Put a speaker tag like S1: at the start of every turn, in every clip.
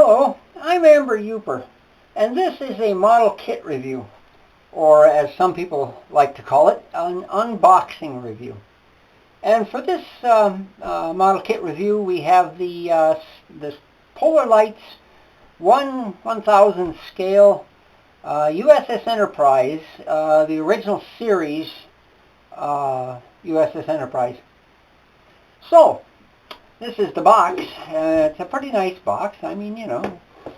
S1: Hello, I'm Amber Uper, and this is a model kit review, or as some people like to call it, an unboxing review. And for this model kit review, we have this Polar Lights 1/1000 scale USS Enterprise, the original series USS Enterprise. So, this is the box. It's a pretty nice box. I mean, you know,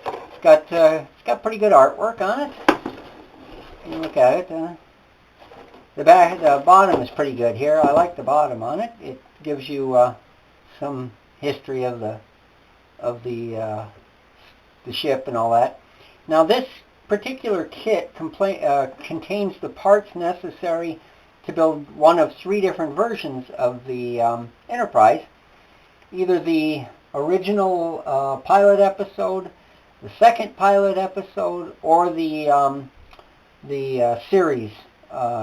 S1: it's got pretty good artwork on it. You look at it. The bottom is pretty good here. I like the bottom on it. It gives you some history of the ship and all that. Now, this particular kit contains the parts necessary to build one of 3 different versions of the Enterprise. Either the original pilot episode, the second pilot episode, or the series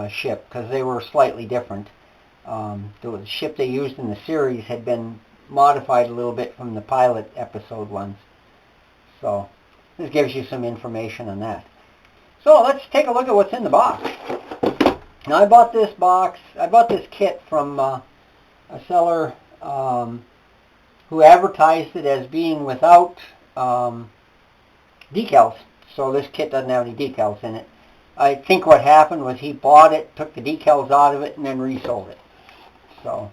S1: ship, because they were slightly different. The ship they used in the series had been modified a little bit from the pilot episode ones. So this gives you some information on that. So let's take a look at what's in the box. Now I bought this kit from a seller who advertised it as being without decals. So this kit doesn't have any decals in it. I think what happened was he bought it, took the decals out of it, and then resold it. So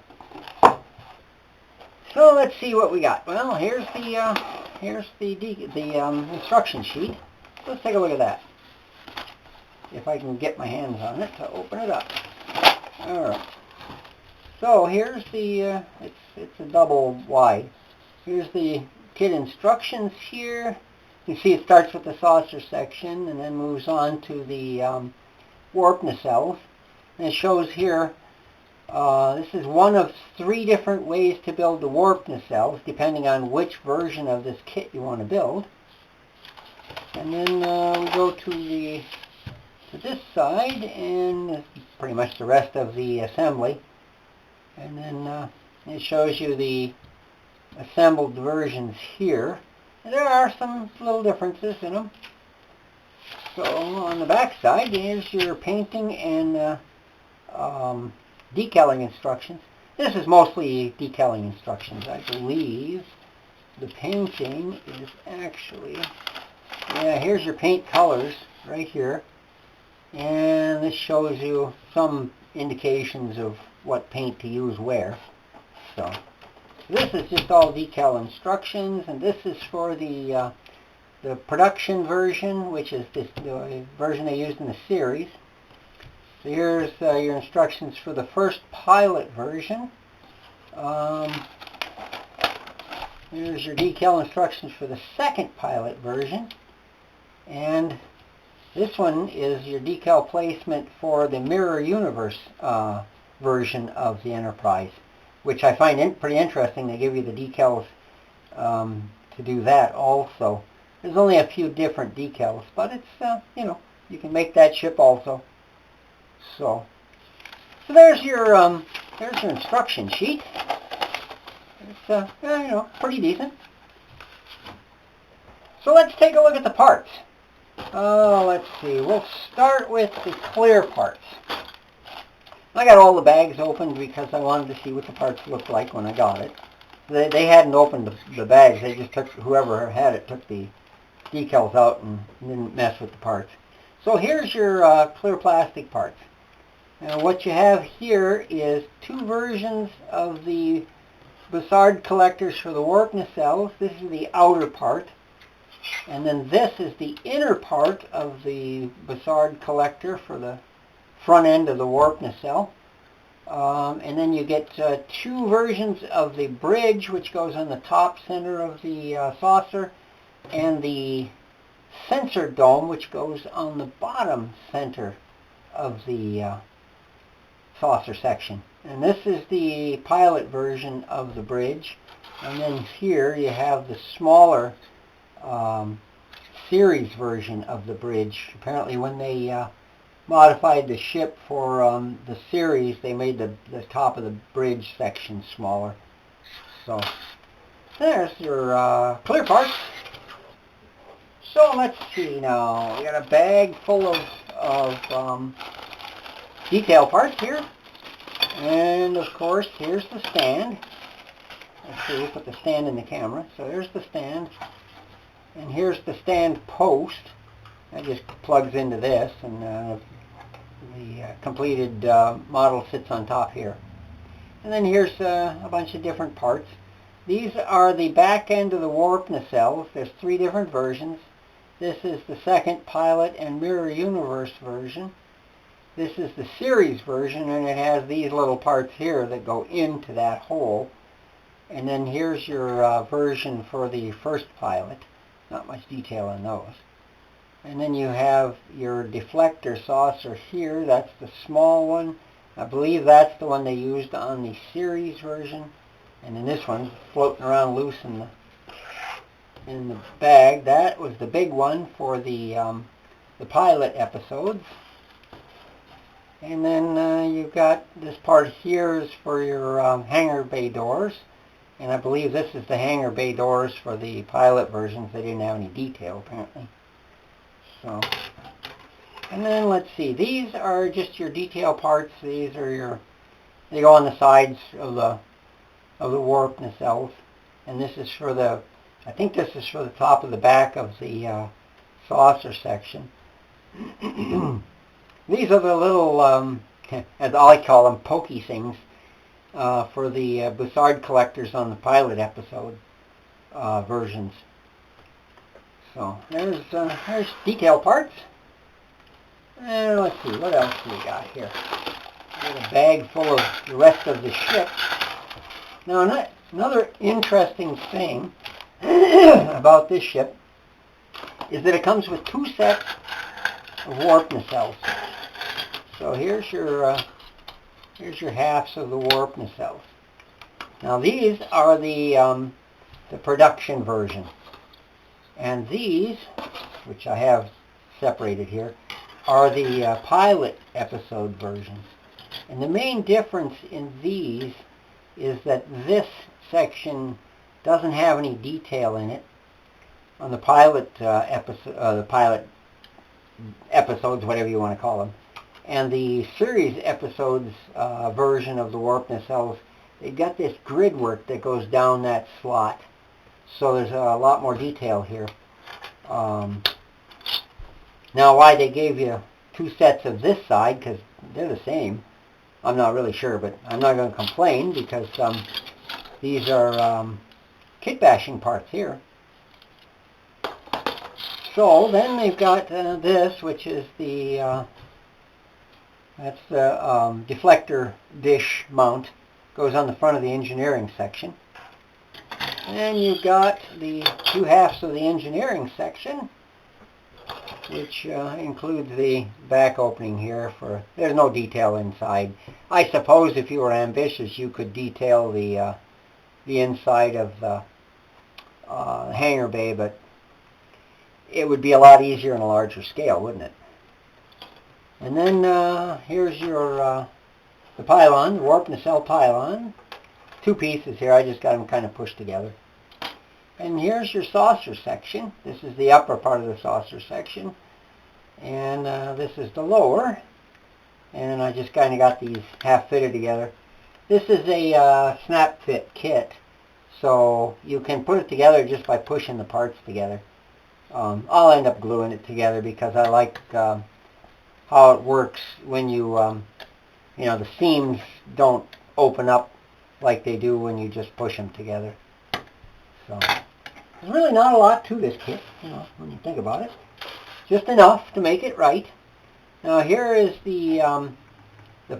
S1: let's see what we got. Well, here's the instruction sheet. Let's take a look at that. If I can get my hands on it to open it up. All right. So here's the it's a double wide. Here's the kit instructions here. You see it starts with the saucer section and then moves on to the warp nacelles. And it shows here this is one of 3 different ways to build the warp nacelles, depending on which version of this kit you want to build. And then we go to this side, and pretty much the rest of the assembly. And then it shows you the assembled versions here. And there are some little differences in them. So on the back side, here's your painting and decaling instructions. This is mostly decaling instructions. I believe the painting is actually, yeah, here's your paint colors right here. And this shows you some indications of what paint to use where. So this is just all decal instructions, and this is for the production version, which is the version they used in the series. So here's your instructions for the first pilot version. Here's your decal instructions for the second pilot version, and this one is your decal placement for the Mirror Universe version of the Enterprise, which I find pretty interesting. They give you the decals to do that also. There's only a few different decals, but it's, you know, you can make that ship also. So there's your instruction sheet. It's, you know, pretty decent. So let's take a look at the parts. Let's see. We'll start with the clear parts. I got all the bags opened because I wanted to see what the parts looked like when I got it. They hadn't opened the bags. They just took, whoever had it took the decals out and didn't mess with the parts. So here's your clear plastic parts. Now what you have here is 2 versions of the Bussard collectors for the warp nacelles. This is the outer part. And then this is the inner part of the Bussard collector for the front end of the warp nacelle. And then you get 2 versions of the bridge, which goes on the top center of the saucer, and the sensor dome, which goes on the bottom center of the saucer section. And this is the pilot version of the bridge. And then here you have the smaller series version of the bridge. Apparently when they modified the ship for the series, they made the top of the bridge section smaller. So there's your clear parts. So let's see now. We got a bag full of detail parts here. And of course, here's the stand. Let's see, we'll put the stand in the camera. So there's the stand. And here's the stand post. That just plugs into this, and the completed model sits on top here. And then here's a bunch of different parts. These are the back end of the warp nacelles. There's 3 different versions. This is the second pilot and mirror universe version. This is the series version, and it has these little parts here that go into that hole. And then here's your version for the first pilot. Not much detail on those. And then you have your deflector saucer here. That's the small one. I believe that's the one they used on the series version. And then this one's floating around loose in the bag. That was the big one for the pilot episodes. And then you've got this part here is for your hangar bay doors. And I believe this is the hangar bay doors for the pilot versions. They didn't have any detail apparently. So, and then let's see. These are just your detail parts. These are they go on the sides of the warp nacelles. And this is for I think this is for the top of the back of the saucer section. These are the little, as I call them, pokey things for the Bussard collectors on the pilot episode versions. So there's detail parts. And let's see, what else do we got here? We got a bag full of the rest of the ship. Now another interesting thing about this ship is that it comes with 2 sets of warp nacelles. So here's your halves of the warp nacelles. Now these are the production version, and these, which I have separated here, are the pilot episode versions. And the main difference in these is that this section doesn't have any detail in it. On the pilot episodes, whatever you want to call them, and the series episodes version of the warp nacelles, they've got this grid work that goes down that slot. So there's a lot more detail here. Now why they gave you 2 sets of this side, because they're the same, I'm not really sure, but I'm not going to complain because these are kit bashing parts here. So then they've got this, which is that's the deflector dish mount. Goes on the front of the engineering section. And you've got the 2 halves of the engineering section, which includes the back opening here. There's no detail inside. I suppose if you were ambitious, you could detail the inside of the hangar bay, but it would be a lot easier on a larger scale, wouldn't it? And then here's your the pylon, the warp nacelle pylon. 2 pieces here. I just got them kind of pushed together. And here's your saucer section. This is the upper part of the saucer section. And this is the lower. And I just kind of got these half fitted together. This is a snap fit kit. So you can put it together just by pushing the parts together. I'll end up gluing it together because I like how it works when you, the seams don't open up like they do when you just push them together. So there's really not a lot to this kit, when you think about it. Just enough to make it right. Now here is the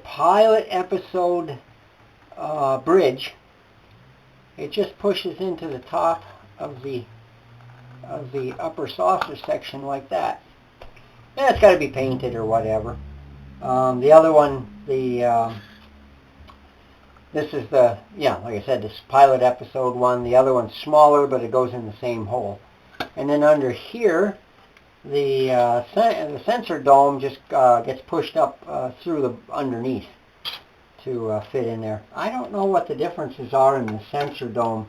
S1: pilot episode bridge. It just pushes into the top of the upper saucer section like that. Yeah, it's got to be painted or whatever. The other one, this is like I said, this pilot episode one. The other one's smaller, but it goes in the same hole. And then under here, the sensor dome just gets pushed up through the underneath to fit in there. I don't know what the differences are in the sensor dome.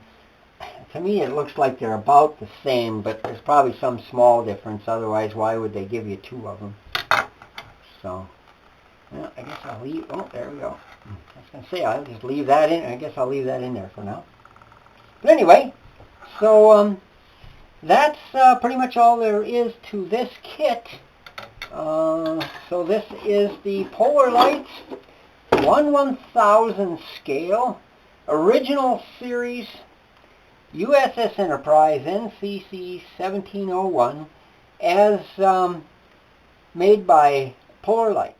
S1: to me it looks like they're about the same, but there's probably some small difference. Otherwise, why would they give you two of them? So, well, I guess I'll leave. Oh, there we go. I was going to say I'll just leave that in. I guess I'll leave that in there for now. But anyway, so that's pretty much all there is to this kit. So this is the Polar Lights 1/1000 scale, original series, USS Enterprise NCC 1701, as made by Polar Lights.